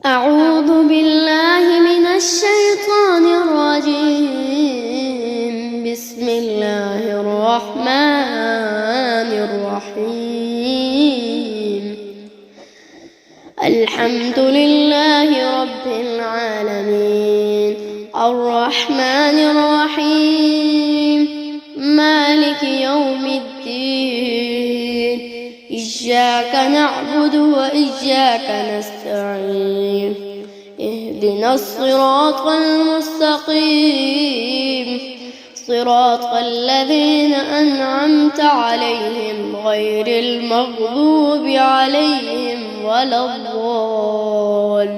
أعوذ بالله من الشيطان الرجيم. بسم الله الرحمن الرحيم. الحمد لله رب العالمين، الرحمن الرحيم، مالك يوم الدين. إياك نعبد وإياك نستعين. اهدنا الصراط المستقيم، صراط الذين أنعمت عليهم غير المغضوب عليهم ولا الضالين.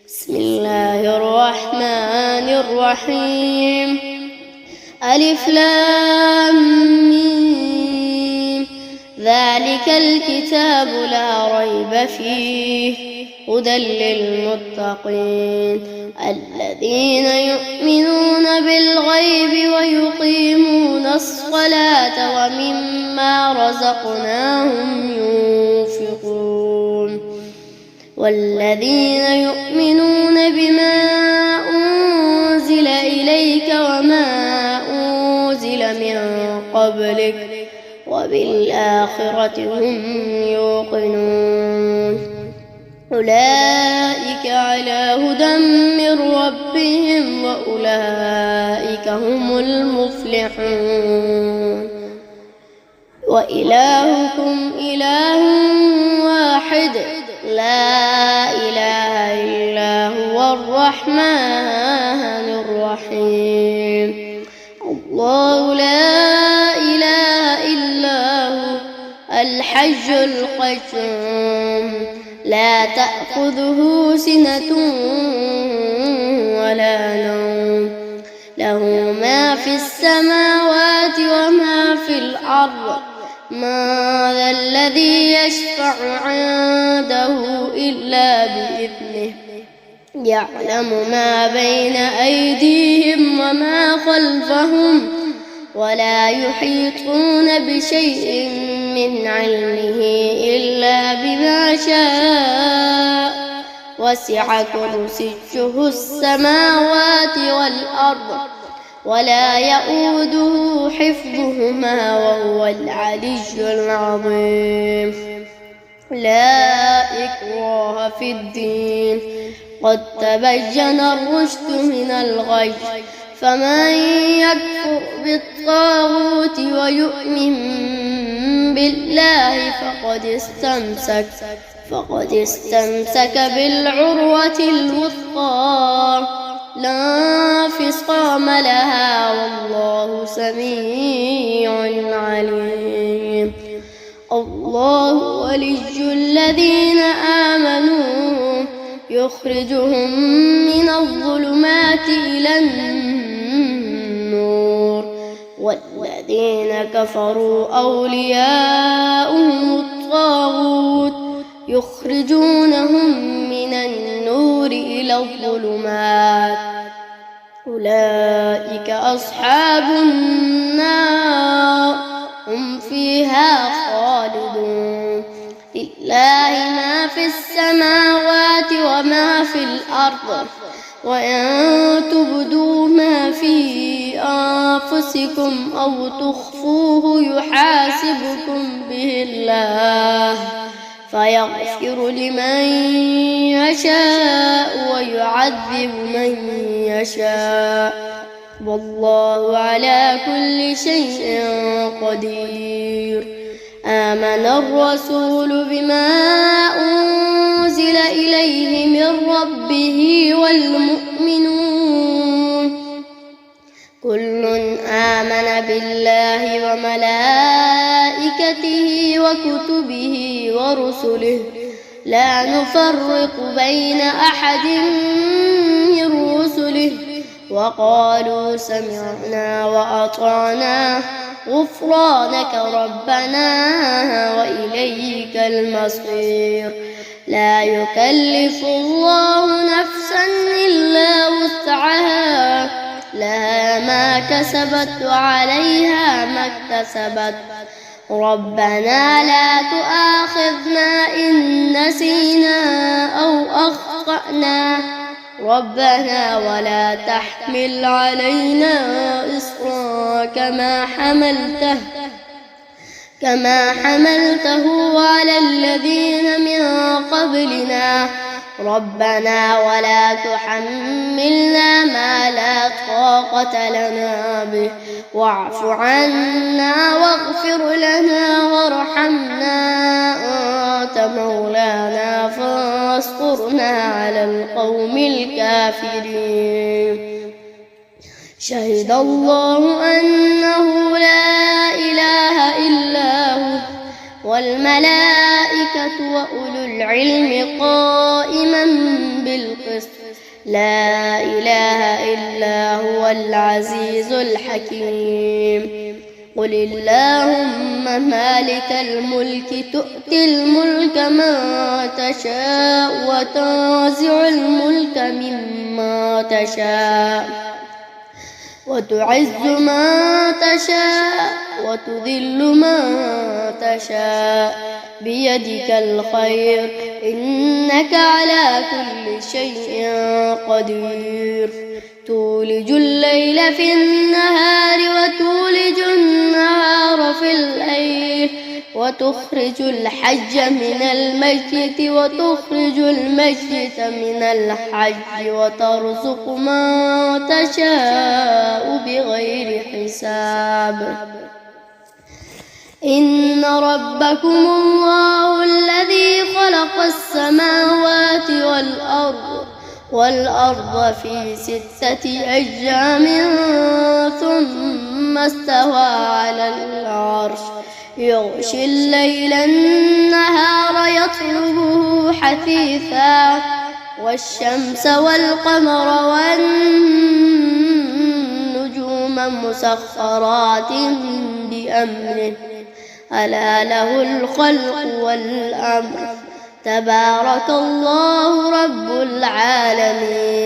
بسم الله الرحمن الرحيم. ألف لام ميم. ذلك الكتاب لا ريب فيه هدى للمتقين الذين يؤمنون بالغيب ويقيمون الصلاة ومما رزقناهم ينفقون والذين يؤمنون بما أنزل إليك وما أنزل من قبلك وبالآخرة هم يوقنون. أولئك على هدى من ربهم وأولئك هم المفلحون. وإلهكم إله واحد لا إله إلا هو الرحمن الرحيم. الله لا إله إلا هو الحي القيوم لا تأخذه سنة ولا نوم له ما في السماوات وما في الأرض. ما ذا الذي يشفع عنده إلا بإذنه يعلم ما بين أيديهم وما خلفهم ولا يحيطون بشيء من علمه إلا بما شاء. وسع كرسيه السماوات والأرض ولا يؤوده حفظهما وهو العلي العظيم. لا إكراه في الدين قد تبين الرشد من الغي. فمن يكفر بالطاغوت ويؤمن بالله فقد استمسك بالعروة الوثقى لا انفصام لها والله سميع عليم. الله ولي الذين آمنوا يخرجهم من الظلمات إلى النور والذين كفروا أولياؤهم الطاغوت يخرجونهم من النور إلى الظلمات. أولئك أصحاب النار هم فيها خالدون. لله ما في السماوات وما في الأرض وإن تبدوا ما في أنفسكم أو تخفوه يحاسبكم به الله فيغفر لمن يشاء ويعذب من يشاء والله على كل شيء قدير. آمن الرسول بما أنزل إليه من ربه والمؤمنون كل آمن بالله وملائكته وكتبه ورسله لا نفرق بين أحد من رسله وقالوا سمعنا وأطعنا غفرانك ربنا وإليك المصير. لا يكلف الله نفسا إلا وسعها لها ما كسبت وعليها ما اكتسبت ربنا لا تؤاخذنا إن نسينا أو أخطأنا ربنا ولا تحمل علينا إصرا كما حملته على الذين من قبلنا ربنا ولا تحملنا ما لا طاقة لنا به واعف عنا واغفر لنا وارحمنا أنت مولانا فانصرنا على القوم الكافرين شهد الله أنه لا إله إلا هو والملائكة وأولو العلم قائما بالقسط لا إله إلا هو العزيز الحكيم قل اللهم مالك الملك تؤتي الملك من تشاء وتنزع الملك ممن تشاء وتعز من تشاء وتذل من تشاء بيدك الخير إنك على كل شيء قدير تولج الليل في النهار وتولج النهار في الليل وتخرج الحج من الميت وتخرج الميت من الحج وترزق من تشاء بغير حساب إن ربكم الله الذي خلق السماوات والأرض في 6 أيام ثم استوى على العرش يغشي الليل النهار يطلبه حثيثا والشمس والقمر والنجوم مسخرات بأمره ألا له الخلق والأمر تبارك الله رب العالمين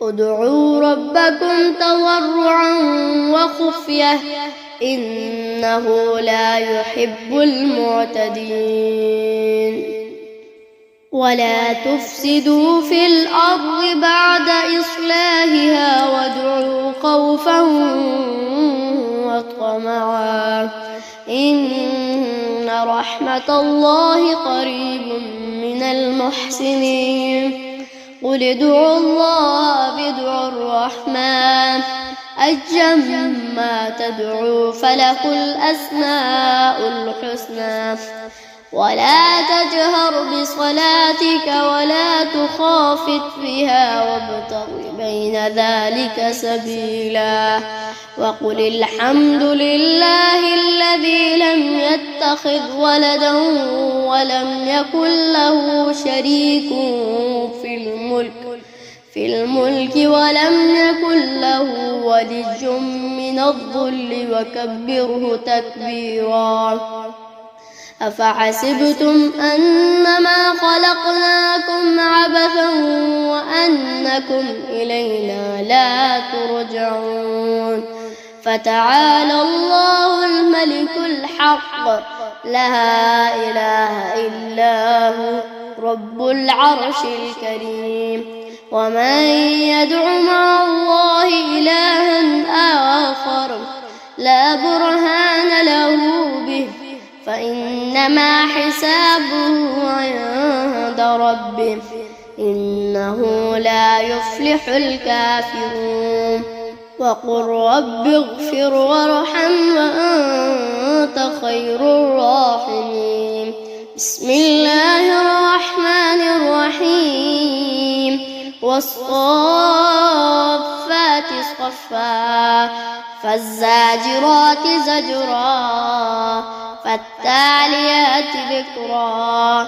ادعوا ربكم تضرعا وخفية إنه لا يحب المعتدين ولا تفسدوا في الأرض بعد إصلاحها وادعوا خوفا وطمعا إن رحمة الله قريب من المحسنين قل ادعوا الله ادعوا الرحمن أيما تدعوا فله الأسماء الحسنى ولا تجهر بصلاتك ولا تخافت بها وابتغ بين ذلك سبيلا وقل الحمد لله الذي لم يتخذ ولدا ولم يكن له شريك في الملك ولم يكن له ولي من الذل وكبره تكبيرا أفحسبتم أنما خلقناكم عبثا وأنكم إلينا لا ترجعون فتعالى الله الملك الحق لا إله إلا هو رب العرش الكريم ومن يدع مع الله إلها آخر لا برهان له به فإنما حسابه عند ربه إنه لا يفلح الكافرون وقل رب اغفر وارحم وأنت خير الراحمين بسم الله الرحمن الرحيم والصافات صفا فالزاجرات زجرا فالتاليات ذكرا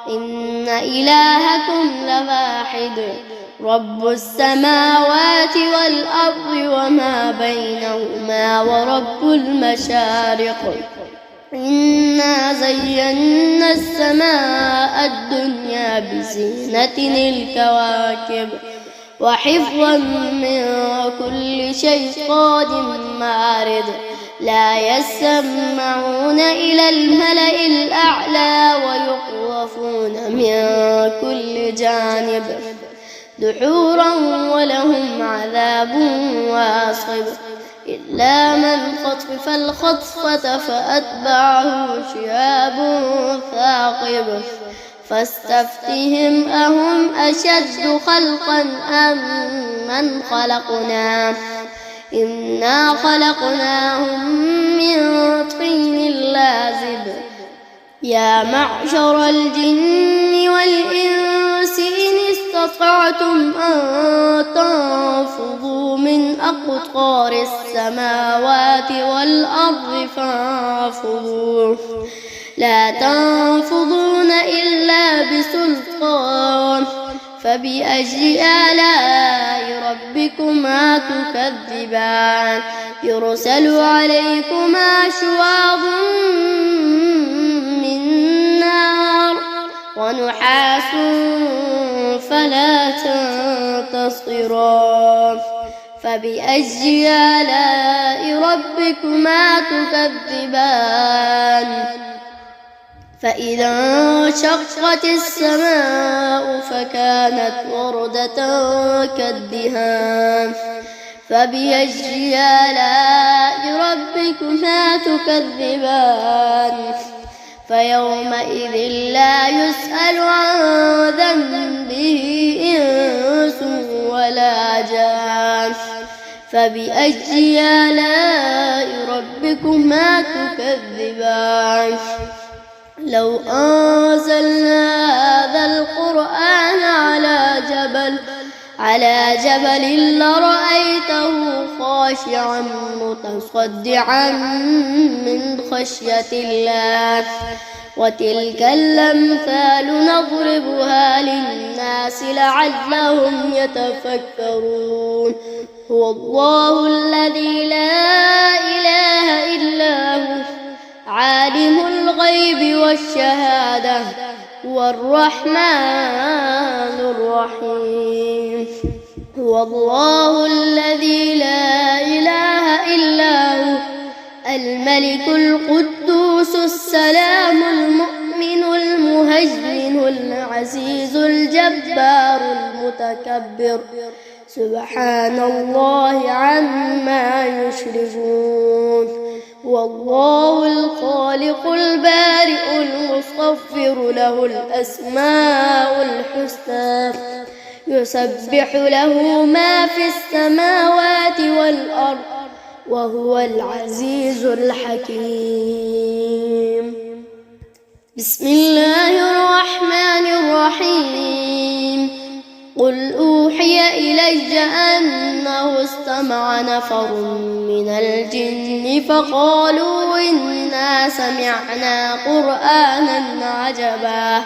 إن إلهكم لواحد رب السماوات والأرض وما بينهما ورب المشارق إنا زينا السماء الدنيا بزينة الكواكب وحفظا من كل شيطان مارد لا يسمعون إلى الملأ الأعلى ويخوفون من كل جانب دحورا ولهم عذاب واصب إلا من خطف الخطفة فأتبعه شهاب ثاقب فاستفتهم أهم أشد خلقا أم من خلقنا إنا خلقناهم من طين لازب يا معشر الجن والإنس إن استطعتم أن تنفذوا من أقطار السماوات والأرض فانفذوا لا تنفذون إلا بسلطان فبأي آلاء ربكما تكذبان يرسل عليكما شواظ من نار ونحاس فلا تنتصران فبأي آلاء ربكما تكذبان فإذا انشقت السماء فكانت وردة كالدهان فبأي آلاء ربكما تكذبان فيومئذ لا يسأل عن ذنبه إنس ولا جان فبأي آلاء ربكما تكذبان لو أنزلنا هذا القرآن على جبل لرأيته خاشعا متصدعا من خشية الله وتلك الأمثال نضربها للناس لعلهم يتفكرون هو الله الذي لا إله إلا هو عالم الغيب والشهادة هو الرحمن الرحيم هو الله الذي لا إله إلا هو الملك القدوس السلام المؤمن المهيمن العزيز الجبار المتكبر سبحان الله عما يشركون والله الخالق البارئ المصور له الأسماء الحسنى يسبح له ما في السماوات والأرض وهو العزيز الحكيم بسم الله الرحمن الرحيم قل أوحي إلي أنه استمع نفر من الجن فقالوا إنا سمعنا قرآنا عجبا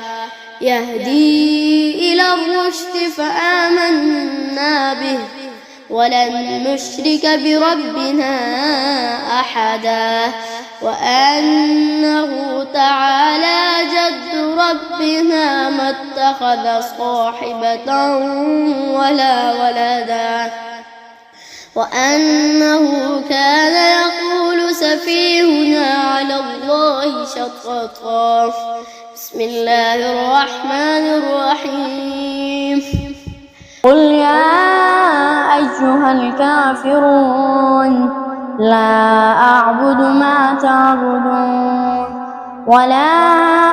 يهدي إلى الرشد فآمنا به ولن نشرك بربنا أحدا وأنه تعالى جد ربنا ما اتخذ صاحبة ولا ولدا وأنه كان يقول سفيهنا على الله شططا بسم الله الرحمن الرحيم قل يا أيها الكافرون لا أعبد ما تعبدون ولا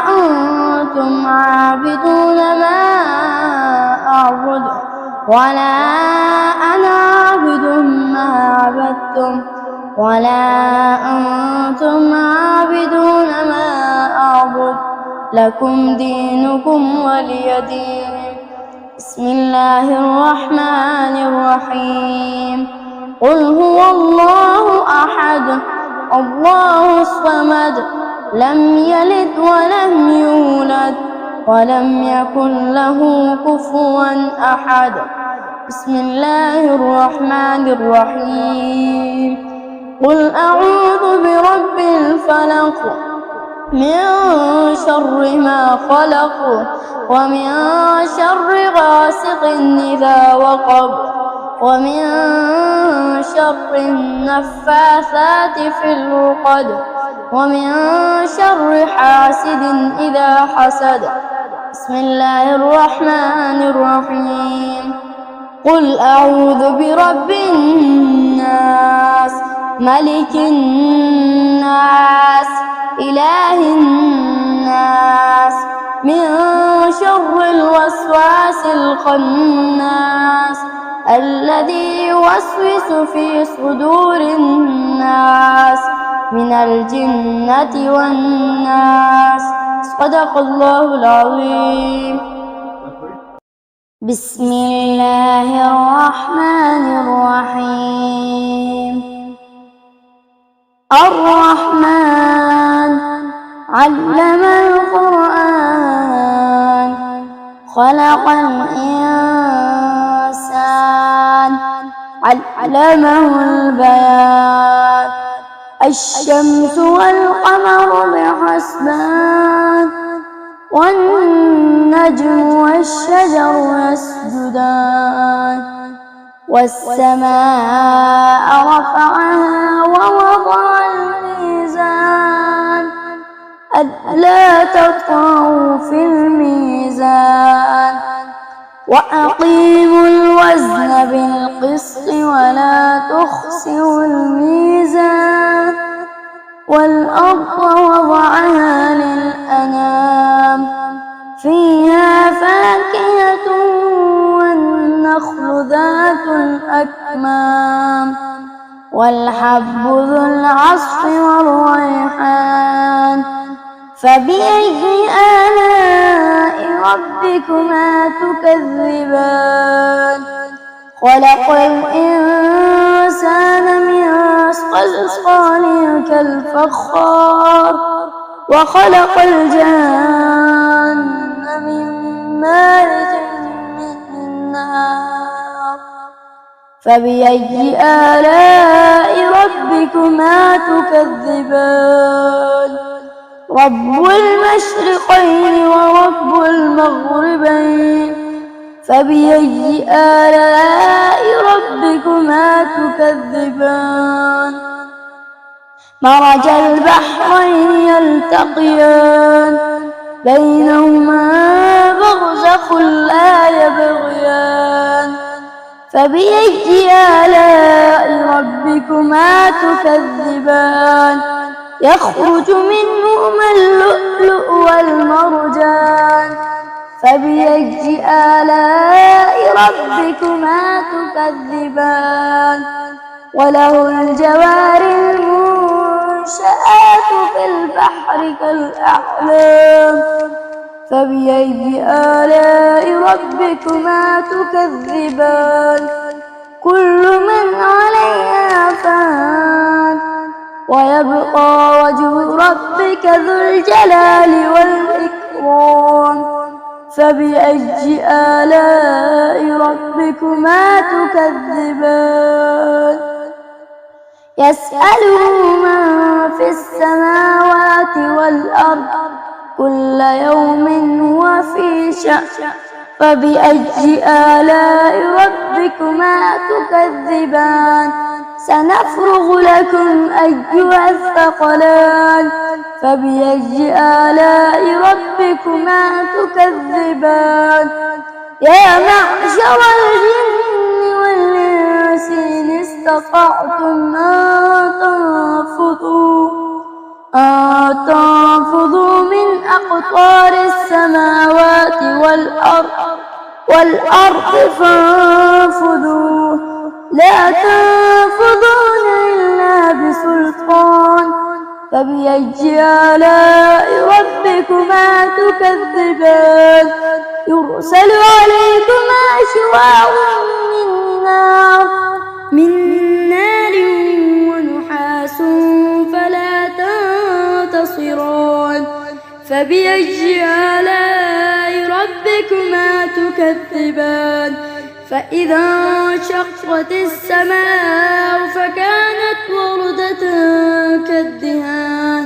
أنتم عابدون ما أعبد ولا أنا عابد ما عبدتم ولا أنتم عابدون ما أعبد لكم دينكم ولي دين بسم الله الرحمن الرحيم قل هو الله أحد الله الصمد لم يلد ولم يولد ولم يكن له كفوا أحد بسم الله الرحمن الرحيم قل أعوذ برب الفلق من شر ما خلق ومن شر غاسق إذا وقب ومن شر النفاثات في العقد ومن شر حاسد إذا حسد. بسم الله الرحمن الرحيم. قل أعوذ برب الناس ملك الناس إله الناس من شر الوسواس الخناس الذي يوسوس في صدور الناس من الجنة والناس. صدق الله العظيم. بسم الله الرحمن الرحيم. الرحمن علم القرآن خلق الإنسان علمه البيان. الشمس والقمر بحسبان والنجم والشجر يسجدان. والسماء رفعها ووضع الميزان ألا تطغوا في الميزان وأقيموا الوزن بالقسط ولا تخسروا الميزان. والأرض وضعها للأنام فيها فاكهة والنخل ذات الأكمام والحب ذو العصف والريحان. فبأي آلاء ربكما تكذبان. خلق الإنسان من صلصال كالفخار وخلق الجن من مارج من نار. فبأي آلاء ربكما تكذبان. رب المشرقين ورب المغربين. فبأي آلاء ربكما تكذبان. مرج البحرين يلتقيان بينهما برزخ لا يبغيان. فبأي آلاء ربكما تكذبان. يخرج منهما اللؤلؤ والمرجان. فبأي آلاء ربكما تكذبان. وله الجوار المنشآت في البحر كالأعلام. فبأي آلاء ربكما تكذبان. كل من عليها فان ويبقى وجه ربك ذو الجلال والإكرام. فبأي آلاء ربكما تكذبان. يسأله من في السماوات والأرض كل يوم هو في شأن. فبأي آلاء ربكما تكذبان. سنفرغ لكم أيها الثقلان. فبأي آلاء ربكما تكذبان. يا معشر الجن والإنس إن استطعتم أن تنفذوا من أقطار السماوات والأرض فانفذوا لا تنفذون إلا بسلطان. فبأي آلاء ربكما تكذبان. يرسل عليكما شواظ من نار ونحاس فلا تنتصران. فبأي آلاء ربكما تكذبان. فإذا انشقت السماء فكانت وردة كالدهان.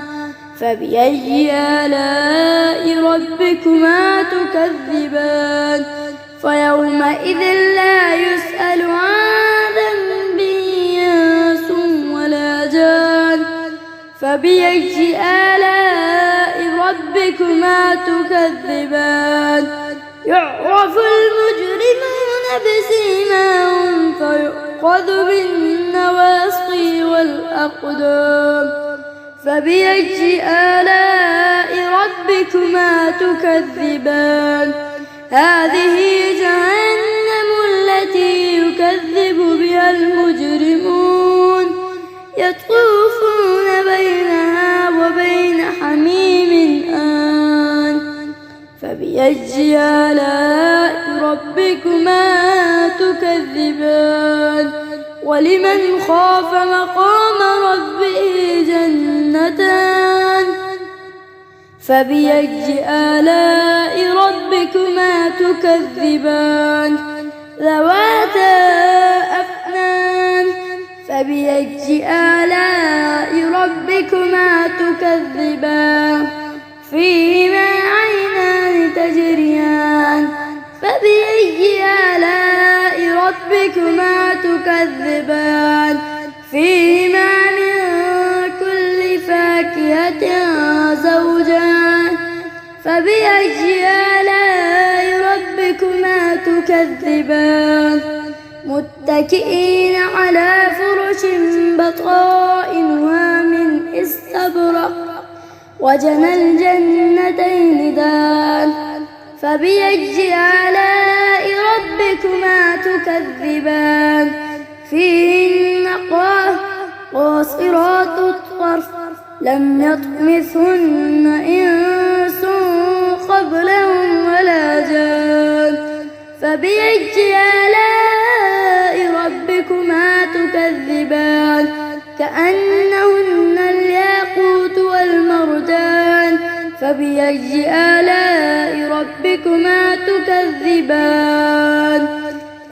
فبأي آلاء ربكما تكذبان. فيومئذ لا يسأل عن فبأي آلاء ربكما تكذبان يعرف المجرمون بسيماهم فيؤخذ بالنواصي والأقدام فبأي آلاء ربكما تكذبان هذه جهنم التي يكذب بها المجرمون يطوفون بينها وبين حميم آن فبأي آلاء ربكما تكذبان ولمن خاف مقام ربه جنتان فبأي آلاء ربكما تكذبان ذواتا أفنان فبأي آلاء ربكما تكذبان فيهما عينان تجريان فبأي آلاء ربكما تكذبان فيهما من كل فاكهة زوجان فبأي آلاء ربكما تكذبان متكئين على فرش بطائنها من استبرق وجنى الجنتين دان فبأي آلاء ربكما تكذبان فيهن قاصرات الطرف لم يطمثهن إنس قبلهم ولا جان فبأي آلاء ربكما تكذبان كأنهن الياقوت والمرجان فبأي آلاء ربكما تكذبان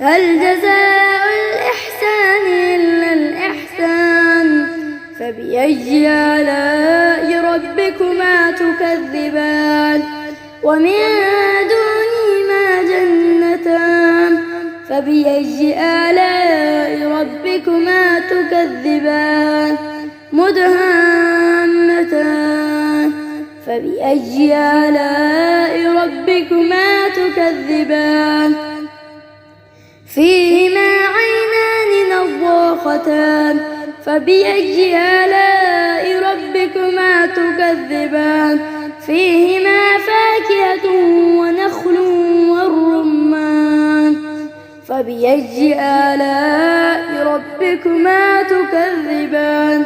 هل جزاء الإحسان إلا الإحسان فبأي آلاء ربكما تكذبان ومن دونهما جنتان فبأي آلاء ربكما تكذبان مدهامتان فبأي آلاء ربكما تكذبان فيهما عينان نضاختان فبأي آلاء ربكما تكذبان فيهما فاكهة ونخل والرمان فبأي آلاء ربكما تكذبان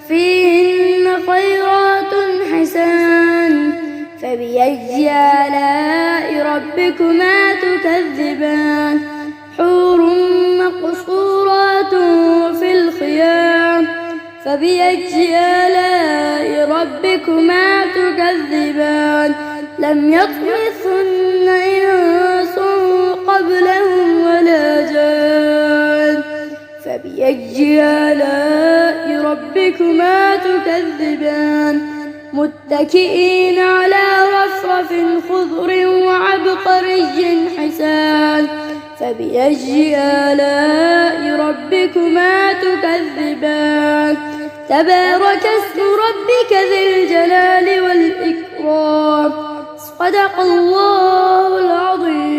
فيهن خيرات حسان فبأي آلاء ربكما تكذبان حور مقصورات في الخيام فبأي آلاء ربكما تكذبان لم يطمثهن إنس قبلهم ولا جان فبأي آلاء ربكما تكذبان متكئين على رفرف خضر وعبقري حسان فبأي آلاء ربكما تكذبان تبارك اسم ربك ذي الجلال والإكرام صدق الله العظيم.